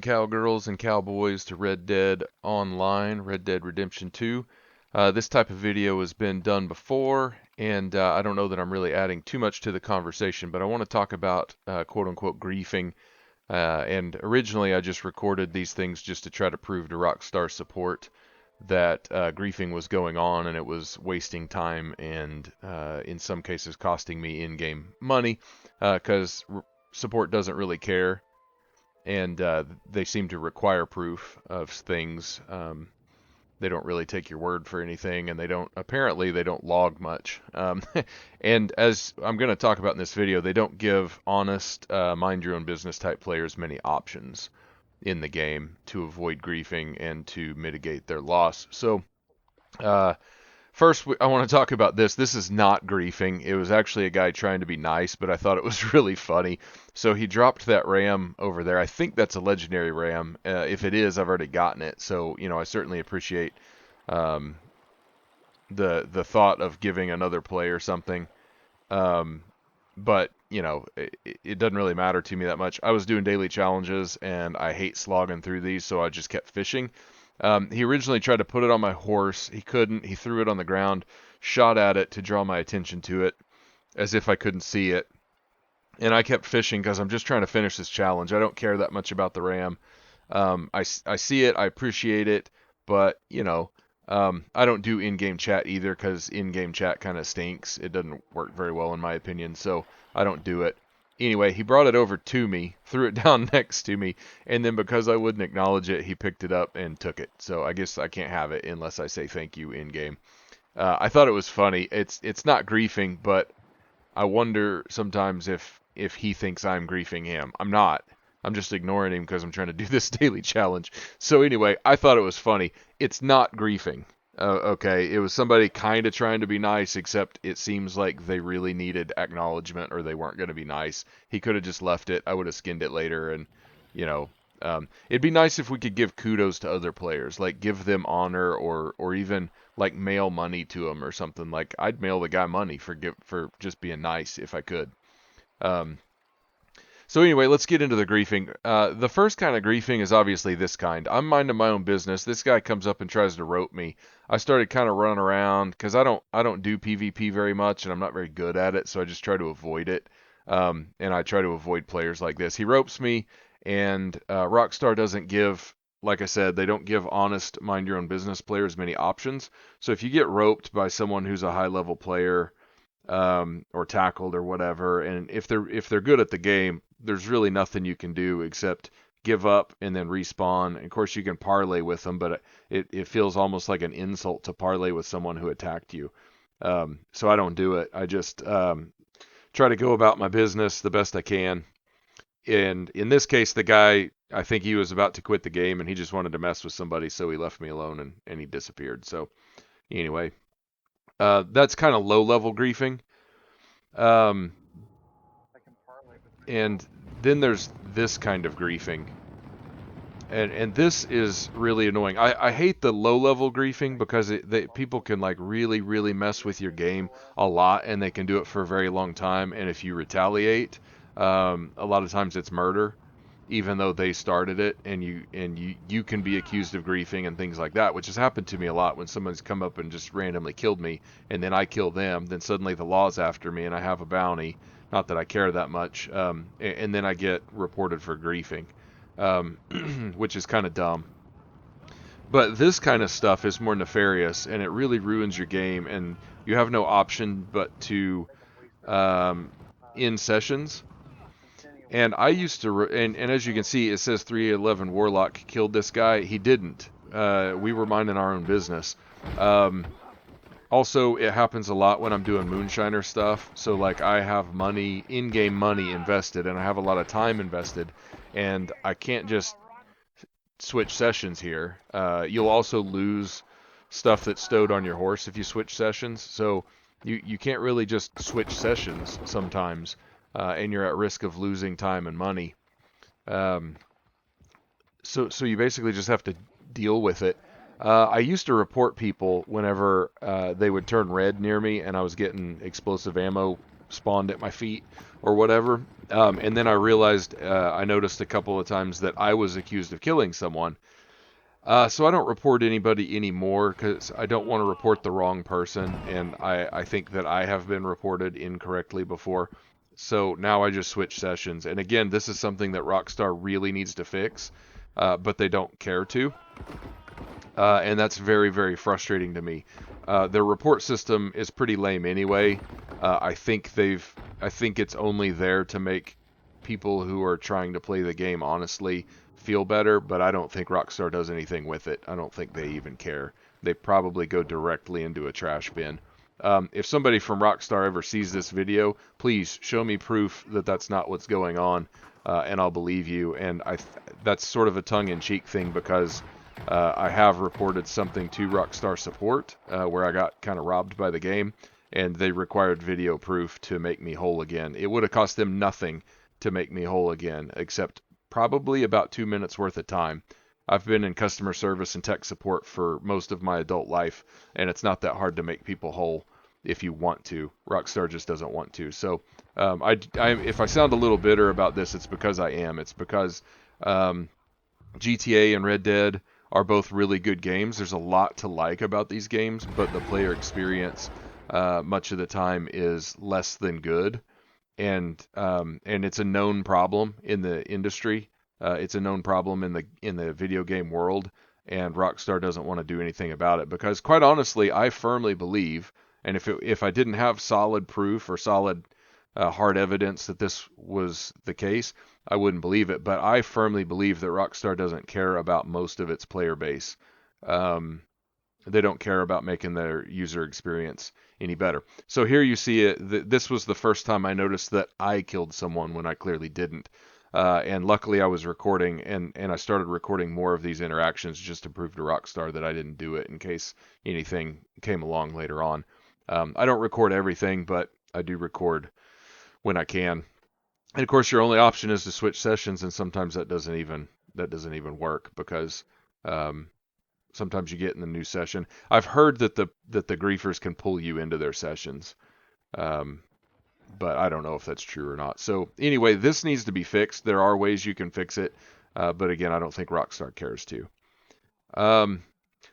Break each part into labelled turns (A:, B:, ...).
A: cowgirls and cowboys to Red Dead Online, Red Dead Redemption 2. This type of video has been done before, and I don't know that I'm really adding too much to the conversation, but I want to talk about quote-unquote griefing. And originally I just recorded these things just to try to prove to Rockstar support that griefing was going on and it was wasting time and in some cases costing me in-game money because support doesn't really care and they seem to require proof of things. They don't really take your word for anything, and apparently they don't log much. And as I'm going to talk about in this video, they don't give honest, mind your own business type players many options in the game to avoid griefing and to mitigate their loss. So first, I want to talk about this. This is not griefing. It was actually a guy trying to be nice, but I thought it was really funny. So he dropped that ram over there. I think that's a legendary ram. If it is, I've already gotten it. So, I certainly appreciate um, the thought of giving another player something. But, it doesn't really matter to me that much. I was doing daily challenges, and I hate slogging through these, so I just kept fishing. He originally tried to put it on my horse. He couldn't. He threw it on the ground, shot at it to draw my attention to it, as if I couldn't see it. And I kept fishing because I'm just trying to finish this challenge. I don't care that much about the ram. I see it. I appreciate it. But, I don't do in-game chat either because in-game chat kind of stinks. It doesn't work very well in my opinion, so I don't do it. Anyway, he brought it over to me, threw it down next to me, and then because I wouldn't acknowledge it, he picked it up and took it. So I guess I can't have it unless I say thank you in game. I thought it was funny. It's not griefing, but I wonder sometimes if he thinks I'm griefing him. I'm not. I'm just ignoring him because I'm trying to do this daily challenge. So anyway, I thought it was funny. It's not griefing. Okay, it was somebody kind of trying to be nice, except it seems like they really needed acknowledgement or they weren't going to be nice. He could have just left it. I would have skinned it later, and it'd be nice if we could give kudos to other players, like give them honor or even like mail money to them or something. Like I'd mail the guy money for just being nice if I could. So anyway, let's get into the griefing. The first kind of griefing is obviously this kind. I'm minding my own business. This guy comes up and tries to rope me. I started kind of running around because I don't do PvP very much and I'm not very good at it, so I just try to avoid it. And I try to avoid players like this. He ropes me, and Rockstar doesn't give, like I said, they don't give honest, mind your own business players many options. So if you get roped by someone who's a high level player, or tackled or whatever, and if they're good at the game, there's really nothing you can do except give up and then respawn. And of course, you can parlay with them, but it feels almost like an insult to parlay with someone who attacked you. So I don't do it. I just try to go about my business the best I can. And in this case, the guy, I think he was about to quit the game and he just wanted to mess with somebody, so he left me alone and he disappeared. So anyway, that's kind of low level griefing. And then there's this kind of griefing. And this is really annoying. I hate the low level griefing because people can like really mess with your game a lot, and they can do it for a very long time. And if you retaliate, a lot of times it's murder, even though they started it, and you can be accused of griefing and things like that, which has happened to me a lot when someone's come up and just randomly killed me, and then I kill them, then suddenly the law's after me and I have a bounty. Not that I care that much, and then I get reported for griefing, which is kind of dumb. But this kind of stuff is more nefarious, and it really ruins your game, and you have no option but to end sessions. And I used to, and as you can see, it says 311 Warlock killed this guy. He didn't. We were minding our own business. Also, it happens a lot when I'm doing moonshiner stuff. So, like, I have money, in-game money invested, and I have a lot of time invested, and I can't just switch sessions here. You'll also lose stuff that's stowed on your horse if you switch sessions. So, you can't really just switch sessions sometimes. And you're at risk of losing time and money. So you basically just have to deal with it. I used to report people whenever they would turn red near me and I was getting explosive ammo spawned at my feet or whatever. And then I realized, I noticed a couple of times that I was accused of killing someone. So I don't report anybody anymore because I don't want to report the wrong person, and I think that I have been reported incorrectly before. So now I just switch sessions. And again, this is something that Rockstar really needs to fix, but they don't care to. And that's very, very frustrating to me. Their report system is pretty lame anyway. I think it's only there to make people who are trying to play the game honestly feel better, but I don't think Rockstar does anything with it. I don't think they even care. They probably go directly into a trash bin. If somebody from Rockstar ever sees this video, please show me proof that that's not what's going on, and I'll believe you. And that's sort of a tongue-in-cheek thing because I have reported something to Rockstar support where I got kind of robbed by the game, and they required video proof to make me whole again. It would have cost them nothing to make me whole again, except probably about 2 minutes worth of time. I've been in customer service and tech support for most of my adult life, and it's not that hard to make people whole if you want to. Rockstar just doesn't want to. So if I sound a little bitter about this, it's because I am. It's because GTA and Red Dead are both really good games. There's a lot to like about these games, but the player experience much of the time is less than good, and it's a known problem in the industry. It's a known problem in the video game world, and Rockstar doesn't want to do anything about it because, quite honestly, I firmly believe, and if I didn't have solid proof or solid hard evidence that this was the case, I wouldn't believe it. But I firmly believe that Rockstar doesn't care about most of its player base. Um, they don't care about making their user experience any better. So here you see it. This was the first time I noticed that I killed someone when I clearly didn't. And luckily I was recording, and I started recording more of these interactions just to prove to Rockstar that I didn't do it in case anything came along later on. I don't record everything, but I do record when I can. And of course, your only option is to switch sessions, and sometimes that doesn't even work because um, sometimes you get in the new session. I've heard that the griefers can pull you into their sessions, um, but I don't know if that's true or not. So anyway, this needs to be fixed. There are ways you can fix it, but again, I don't think Rockstar cares to. Um,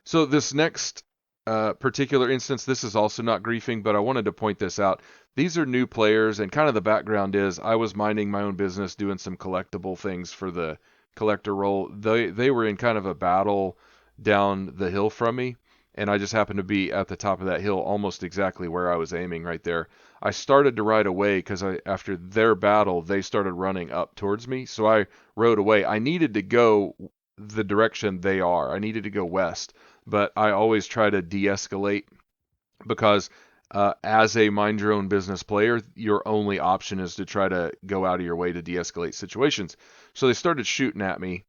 A: so this next particular instance, this is also not griefing, but I wanted to point this out. These are new players, and kind of the background is I was minding my own business, doing some collectible things for the collector role. They were in kind of a battle down the hill from me, and I just happened to be at the top of that hill, almost exactly where I was aiming right there. I started to ride away because after their battle, they started running up towards me, so I rode away. I needed to go the direction they are. I needed to go west, but I always try to de-escalate because as a mind your own business player, your only option is to try to go out of your way to de-escalate situations. So they started shooting at me,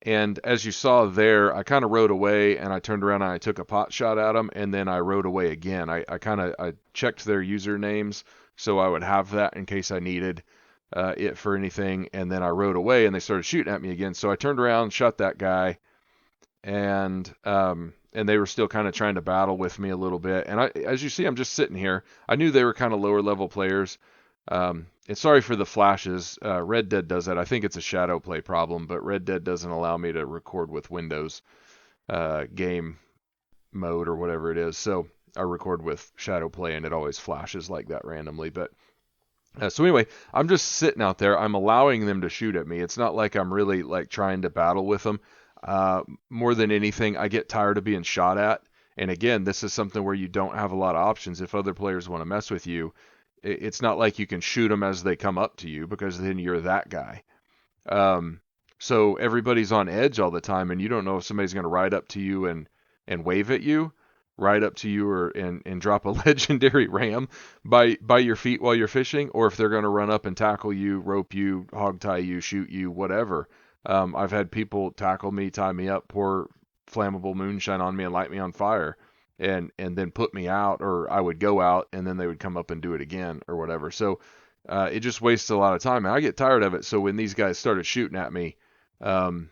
A: and as you saw there, I kind of rode away, and I turned around and I took a pot shot at them, and then I rode away again. I checked their usernames so I would have that in case I needed it for anything, and then I rode away, and they started shooting at me again. So I turned around, shot that guy, and they were still kind of trying to battle with me a little bit. And as you see, I'm just sitting here. I knew they were kind of lower level players. And sorry for the flashes. Red Dead does that. I think it's a shadow play problem, but Red Dead doesn't allow me to record with Windows game mode or whatever it is. So I record with shadow play, and it always flashes like that randomly. But so anyway, I'm just sitting out there. I'm allowing them to shoot at me. It's not like I'm really like trying to battle with them. More than anything, I get tired of being shot at. And again, this is something where you don't have a lot of options. If other players want to mess with you, it's not like you can shoot them as they come up to you because then you're that guy. Um, so everybody's on edge all the time, and you don't know if somebody's going to ride up to you and wave at you, ride up to you and drop a legendary ram by your feet while you're fishing, or if they're going to run up and tackle you, rope you, hog tie you, shoot you, whatever. I've had people tackle me, tie me up, pour flammable moonshine on me, and light me on fire, and then put me out, or I would go out, and then they would come up and do it again, or whatever. So it just wastes a lot of time, and I get tired of it. So when these guys started shooting at me, um,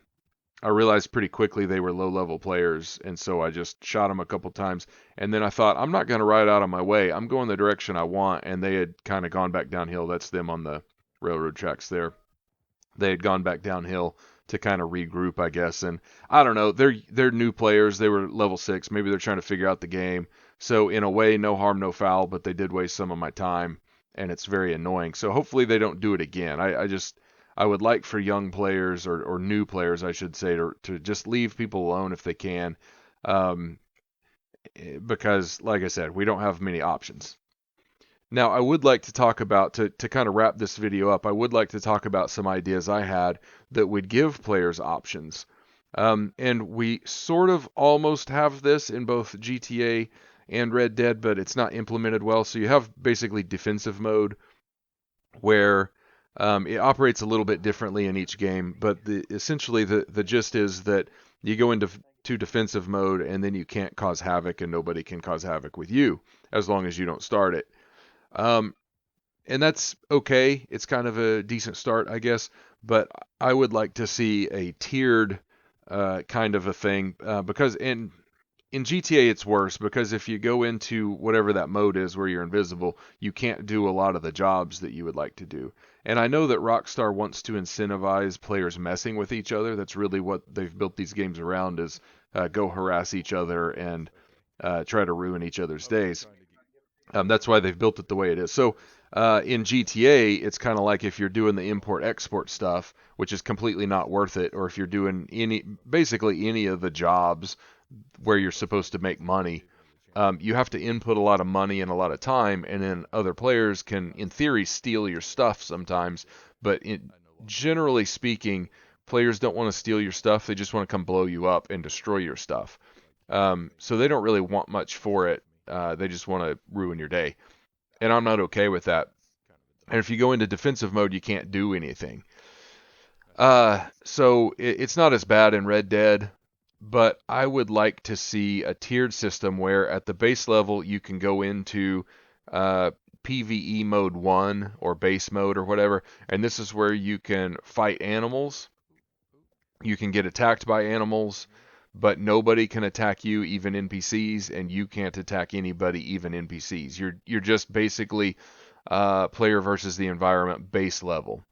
A: I realized pretty quickly they were low-level players, and so I just shot them a couple times. And then I thought, I'm not going to ride out of my way. I'm going the direction I want, and they had kind of gone back downhill. That's them on the railroad tracks there. They had gone back downhill to kind of regroup, I guess. And I don't know, they're new players. They were level 6. Maybe they're trying to figure out the game. So in a way, no harm, no foul. But they did waste some of my time, and it's very annoying. So hopefully they don't do it again. I would like for young players or new players, I should say, to just leave people alone if they can, um, because like I said, we don't have many options. Now, I would like to talk about, to kind of wrap this video up, I would like to talk about some ideas I had that would give players options. And we sort of almost have this in both GTA and Red Dead, but it's not implemented well. So you have basically defensive mode where it operates a little bit differently in each game, but essentially the gist is that you go into to defensive mode and then you can't cause havoc and nobody can cause havoc with you as long as you don't start it. Um, and that's okay. It's kind of a decent start, I guess. But I would like to see a tiered kind of a thing because in GTA it's worse because if you go into whatever that mode is where you're invisible, you can't do a lot of the jobs that you would like to do. And I know that Rockstar wants to incentivize players messing with each other. That's really what they've built these games around is go harass each other and try to ruin each other's days. That's why they've built it the way it is. So in GTA, it's kind of like if you're doing the import-export stuff, which is completely not worth it, or if you're doing basically any of the jobs where you're supposed to make money, you have to input a lot of money and a lot of time, and then other players can, in theory, steal your stuff sometimes. But generally speaking, players don't want to steal your stuff. They just want to come blow you up and destroy your stuff. So they don't really want much for it. They just want to ruin your day. And I'm not okay with that. And if you go into defensive mode, you can't do anything. So it's not as bad in Red Dead, but I would like to see a tiered system where at the base level you can go into uh, PvE mode 1 or base mode or whatever, and this is where you can fight animals. You can get attacked by animals, but nobody can attack you, even NPCs, and you can't attack anybody, even NPCs. You're just basically player versus the environment base level.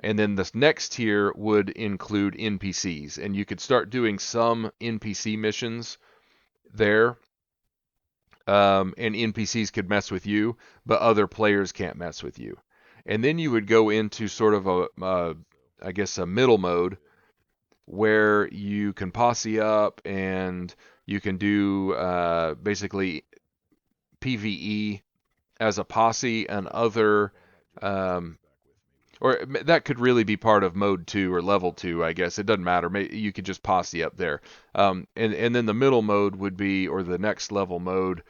A: And then this next tier would include NPCs, and you could start doing some NPC missions there, and NPCs could mess with you, but other players can't mess with you. And then you would go into sort of I guess, a middle mode where you can posse up and you can do basically PvE as a posse and other um, or that could really be part of mode 2 or level 2, I guess. It doesn't matter. You could just posse up there. And then the middle mode would be, or the next level mode,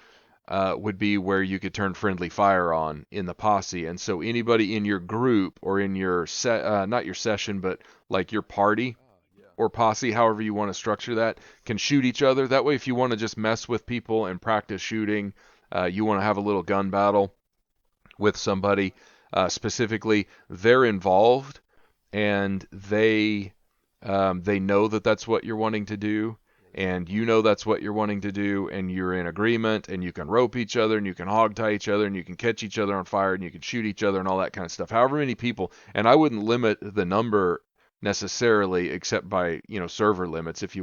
A: would be where you could turn friendly fire on in the posse. And so anybody in your group or in your not your session, but like your party or posse, however you want to structure that, can shoot each other. That way, if you want to just mess with people and practice shooting, you want to have a little gun battle with somebody specifically, they're involved and they know that that's what you're wanting to do, and you know that's what you're wanting to do, and you're in agreement, and you can rope each other, and you can hog tie each other, and you can catch each other on fire, and you can shoot each other, and all that kind of stuff. However many people, and I wouldn't limit the number necessarily, except by server limits, if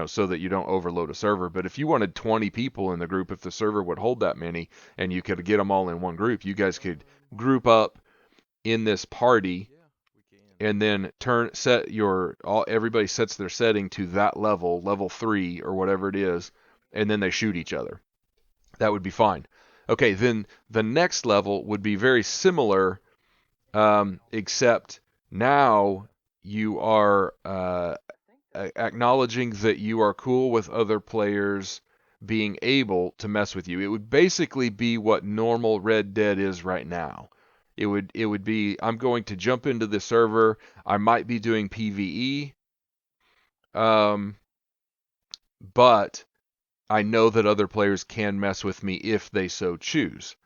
A: so that you don't overload a server. But if you wanted 20 people in the group, if the server would hold that many, and you could get them all in one group, you guys could group up in this party and then everybody sets their setting to that level 3 or whatever it is, and then they shoot each other. That would be fine. Okay, then the next level would be very similar, except now you are acknowledging that you are cool with other players being able to mess with you. It would basically be what normal Red Dead is right now. It would be, I'm going to jump into the server. I might be doing PvE, um, but I know that other players can mess with me if they so choose.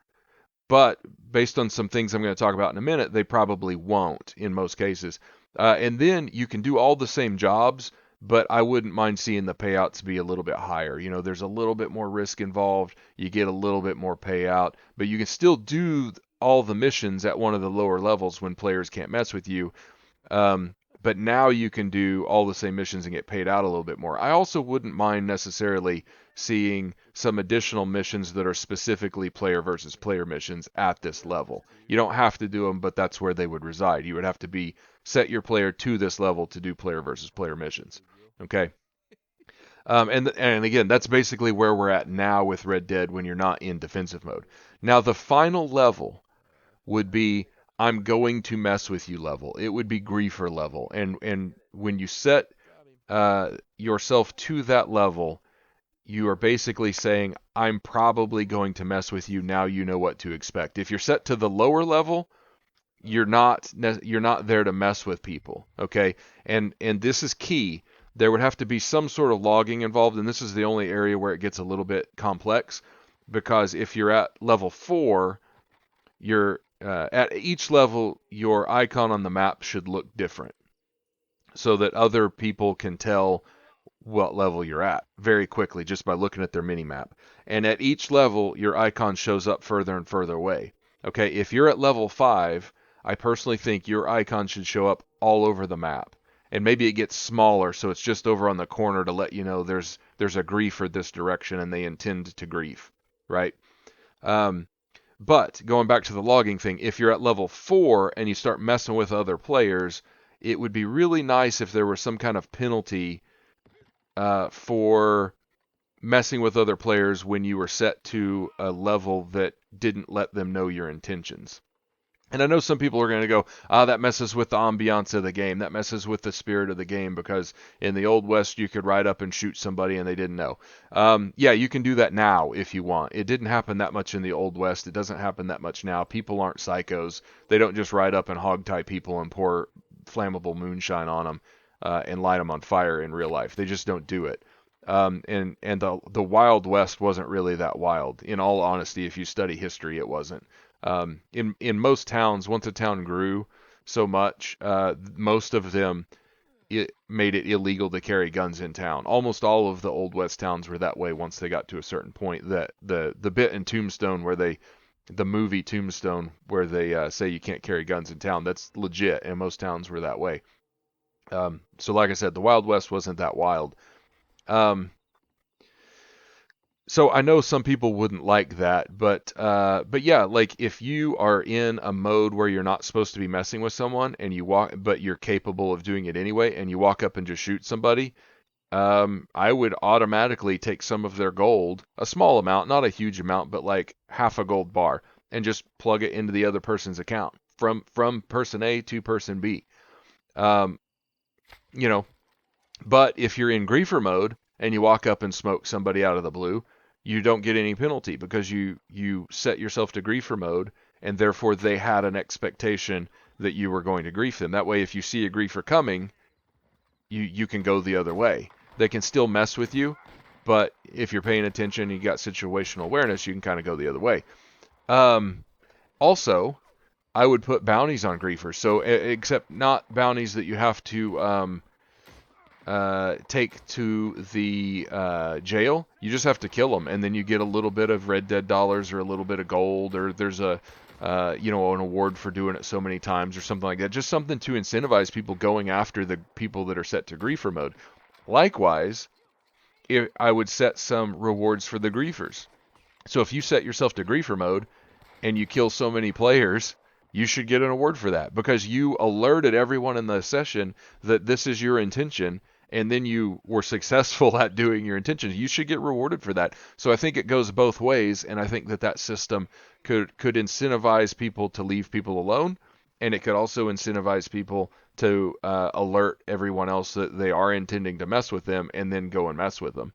A: But based on some things I'm going to talk about in a minute, they probably won't in most cases. And then you can do all the same jobs, but I wouldn't mind seeing the payouts be a little bit higher. You know, there's a little bit more risk involved. You get a little bit more payout, but you can still do all the missions at one of the lower levels when players can't mess with you. But now you can do all the same missions and get paid out a little bit more. I also wouldn't mind necessarily seeing some additional missions that are specifically player versus player missions at this level. You don't have to do them, but that's where they would reside. You would have to be set your player to this level to do player versus player missions. Okay. And again, that's basically where we're at now with Red Dead when you're not in defensive mode. Now the final level would be I'm going to mess with you level. It would be griefer level. And when you set yourself to that level, you are basically saying I'm probably going to mess with you. Now you know what to expect. If you're set to the lower level, you're not there to mess with people, okay? And this is key. There would have to be some sort of logging involved, and this is the only area where it gets a little bit complex because if you're at level 4, you're at each level, your icon on the map should look different so that other people can tell what level you're at very quickly just by looking at their mini map. And at each level, your icon shows up further and further away. Okay, if you're at level 5, I personally think your icon should show up all over the map. And maybe it gets smaller, so it's just over on the corner to let you know there's a griefer this direction and they intend to grief, right? Um, but going back to the logging thing, if you're at level 4 and you start messing with other players, it would be really nice if there was some kind of penalty for messing with other players when you were set to a level that didn't let them know your intentions. And I know some people are going to go, that messes with the ambiance of the game. That messes with the spirit of the game because in the Old West you could ride up and shoot somebody and they didn't know. Yeah, you can do that now if you want. It didn't happen that much in the Old West. It doesn't happen that much now. People aren't psychos. They don't just ride up and hogtie people and pour flammable moonshine on them and light them on fire in real life. They just don't do it. And the Wild West wasn't really that wild. In all honesty, if you study history, it wasn't. In most towns, once a town grew so much, most of them it made it illegal to carry guns in town. Almost all of the Old West towns were that way once they got to a certain point. That the bit in Tombstone where the movie Tombstone where they say you can't carry guns in town, that's legit, and most towns were that way. So like I said, the Wild West wasn't that wild. Um, so I know some people wouldn't like that, but yeah, like if you are in a mode where you're not supposed to be messing with someone and you walk, but you're capable of doing it anyway, and you walk up and just shoot somebody, I would automatically take some of their gold, a small amount, not a huge amount, but like half a gold bar, and just plug it into the other person's account from person A to person B. Um, you know, but if you're in griefer mode and you walk up and smoke somebody out of the blue, you don't get any penalty because you set yourself to griefer mode, and therefore they had an expectation that you were going to grief them. That way, if you see a griefer coming, you can go the other way. They can still mess with you, but if you're paying attention and you got situational awareness, you can kind of go the other way. Also, I would put bounties on griefers. So except not bounties that you have to take to the jail. You just have to kill them, and then you get a little bit of Red Dead dollars or a little bit of gold, or there's an award for doing it so many times or something like that. Just something to incentivize people going after the people that are set to griefer mode. Likewise, I would set some rewards for the griefers. So if you set yourself to griefer mode and you kill so many players, you should get an award for that because you alerted everyone in the session that this is your intention, and then you were successful at doing your intentions. You should get rewarded for that. So I think it goes both ways, and I think that system could incentivize people to leave people alone, and it could also incentivize people to alert everyone else that they are intending to mess with them, and then go and mess with them.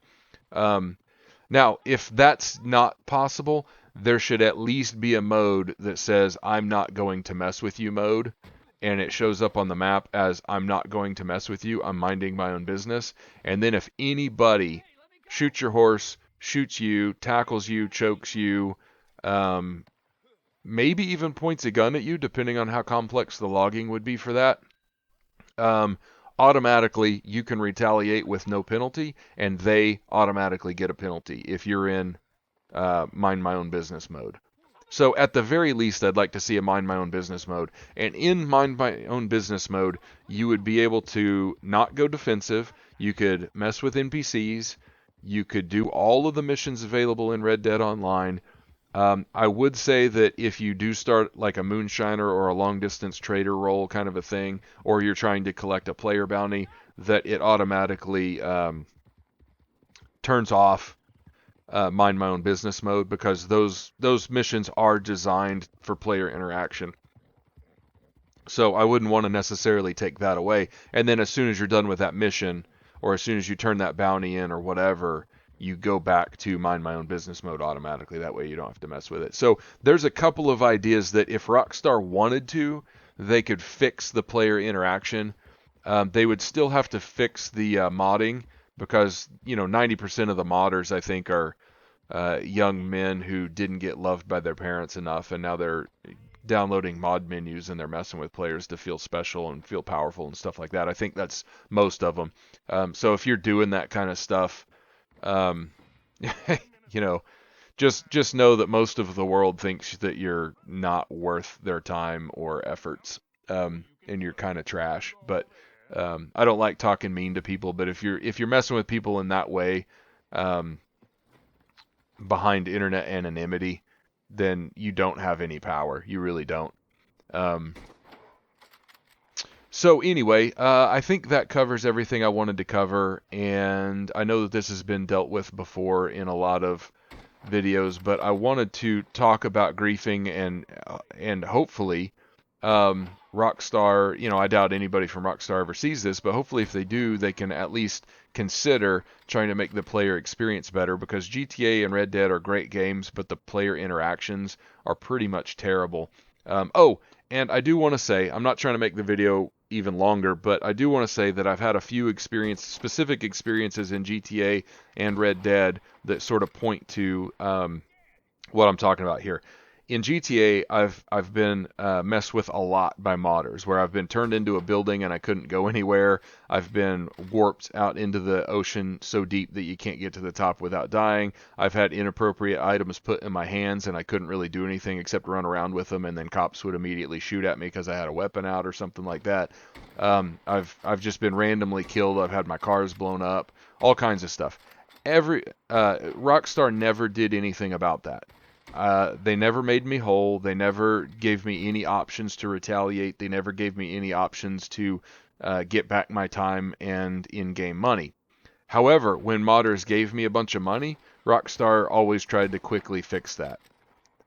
A: Now, if that's not possible, there should at least be a mode that says I'm not going to mess with you mode, and it shows up on the map as I'm not going to mess with you, I'm minding my own business. And then if anybody shoots your horse, shoots you, tackles you, chokes you, maybe even points a gun at you, depending on how complex the logging would be for that, automatically you can retaliate with no penalty, and they automatically get a penalty if you're in mind my own business mode. So at the very least, I'd like to see a mind my own business mode. And in mind my own business mode, you would be able to not go defensive. You could mess with NPCs. You could do all of the missions available in Red Dead Online. I would say that if you do start like a moonshiner or a long distance trader role kind of a thing, or you're trying to collect a player bounty, that it automatically turns off mind my own business mode, because those missions are designed for player interaction. So I wouldn't want to necessarily take that away. And then as soon as you're done with that mission, or as soon as you turn that bounty in or whatever, you go back to mind my own business mode automatically. That way you don't have to mess with it. So there's a couple of ideas that if Rockstar wanted to, they could fix the player interaction. They would still have to fix the modding, because 90% of the modders, I think, are young men who didn't get loved by their parents enough, and now they're downloading mod menus and they're messing with players to feel special and feel powerful and stuff like that. I think that's most of them. So if you're doing that kind of stuff, um, you know, just know that most of the world thinks that you're not worth their time or efforts, and you're kind of trash. But I don't like talking mean to people. But if you're messing with people in that way, um, behind internet anonymity, then you don't have any power. You really don't. Um, so anyway, I think that covers everything I wanted to cover, and I know that this has been dealt with before in a lot of videos, but I wanted to talk about griefing, and hopefully Rockstar, I doubt anybody from Rockstar ever sees this, but hopefully if they do, they can at least consider trying to make the player experience better, because GTA and Red Dead are great games, but the player interactions are pretty much terrible. Oh, and I do want to say, I'm not trying to make the video even longer, but I do want to say that I've had a few specific experiences in GTA and Red Dead that sort of point to what I'm talking about here. In GTA, I've been messed with a lot by modders, where I've been turned into a building and I couldn't go anywhere. I've been warped out into the ocean so deep that you can't get to the top without dying. I've had inappropriate items put in my hands and I couldn't really do anything except run around with them, and then cops would immediately shoot at me because I had a weapon out or something like that. I've just been randomly killed. I've had my cars blown up, all kinds of stuff. Rockstar never did anything about that. They never made me whole. They never gave me any options to retaliate. They never gave me any options to get back my time and in-game money. However, when modders gave me a bunch of money, Rockstar always tried to quickly fix that.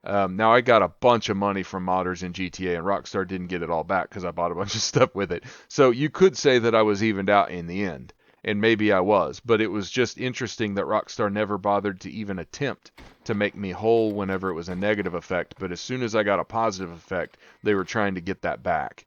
A: Now, I got a bunch of money from modders in GTA, and Rockstar didn't get it all back because I bought a bunch of stuff with it. So you could say that I was evened out in the end. And maybe I was, but it was just interesting that Rockstar never bothered to even attempt to make me whole whenever it was a negative effect. But as soon as I got a positive effect, they were trying to get that back,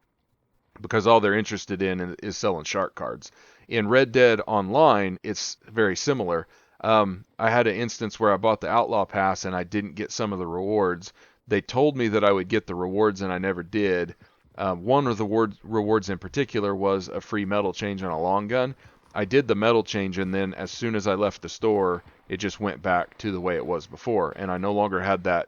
A: because all they're interested in is selling shark cards. In Red Dead Online, it's very similar. I had an instance where I bought the Outlaw Pass and I didn't get some of the rewards. They told me that I would get the rewards and I never did. One of the rewards in particular was a free metal change on a long gun. I did the metal change, and then as soon as I left the store, it just went back to the way it was before, and I no longer had that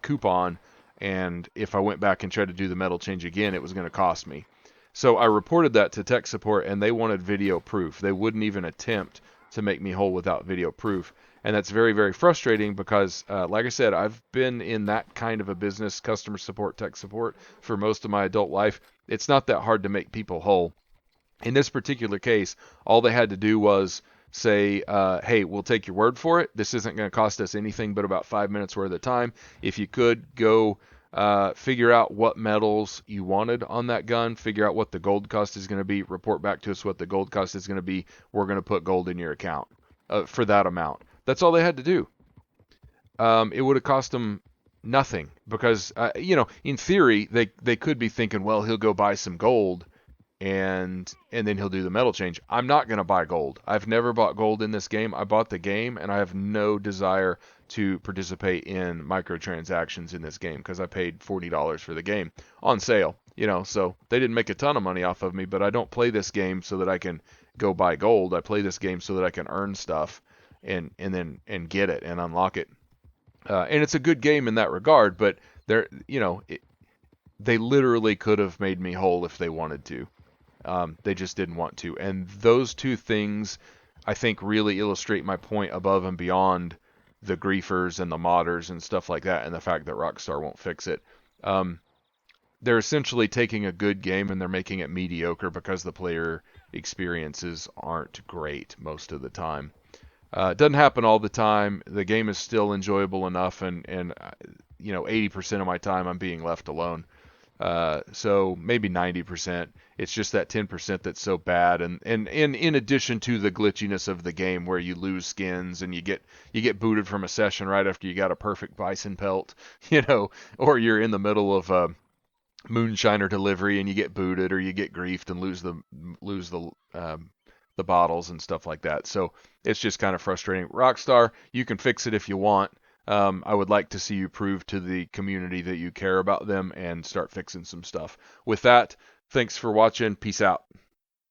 A: coupon, and if I went back and tried to do the metal change again, it was going to cost me. So I reported that to tech support, and they wanted video proof. They wouldn't even attempt to make me whole without video proof, and that's very, very frustrating because, like I said, I've been in that kind of a business, customer support, tech support, for most of my adult life. It's not that hard to make people whole. In this particular case, all they had to do was say, hey, we'll take your word for it. This isn't going to cost us anything but about 5 minutes worth of time. If you could go figure out what metals you wanted on that gun, figure out what the gold cost is going to be, report back to us what the gold cost is going to be. We're going to put gold in your account for that amount. That's all they had to do. It would have cost them nothing, because, in theory, they could be thinking, well, he'll go buy some gold and then he'll do the metal change. I'm not going to buy gold. I've never bought gold in this game. I bought the game, and I have no desire to participate in microtransactions in this game because I paid $40 for the game on sale. So they didn't make a ton of money off of me, but I don't play this game so that I can go buy gold. I play this game so that I can earn stuff and get it and unlock it. And it's a good game in that regard, but they literally could have made me whole if they wanted to. They just didn't want to. And those two things, I think, really illustrate my point above and beyond the griefers and the modders and stuff like that, and the fact that Rockstar won't fix it. They're essentially taking a good game and they're making it mediocre because the player experiences aren't great most of the time. It doesn't happen all the time. The game is still enjoyable enough, and 80% of my time I'm being left alone. So maybe 90%. It's just that 10% that's so bad, and in addition to the glitchiness of the game, where you lose skins and you get booted from a session right after you got a perfect bison pelt, or you're in the middle of a moonshiner delivery and you get booted, or you get griefed and lose the bottles and stuff like that. So it's just kind of frustrating. Rockstar, you can fix it if you want. I would like to see you prove to the community that you care about them and start fixing some stuff. With that, thanks for watching. Peace out.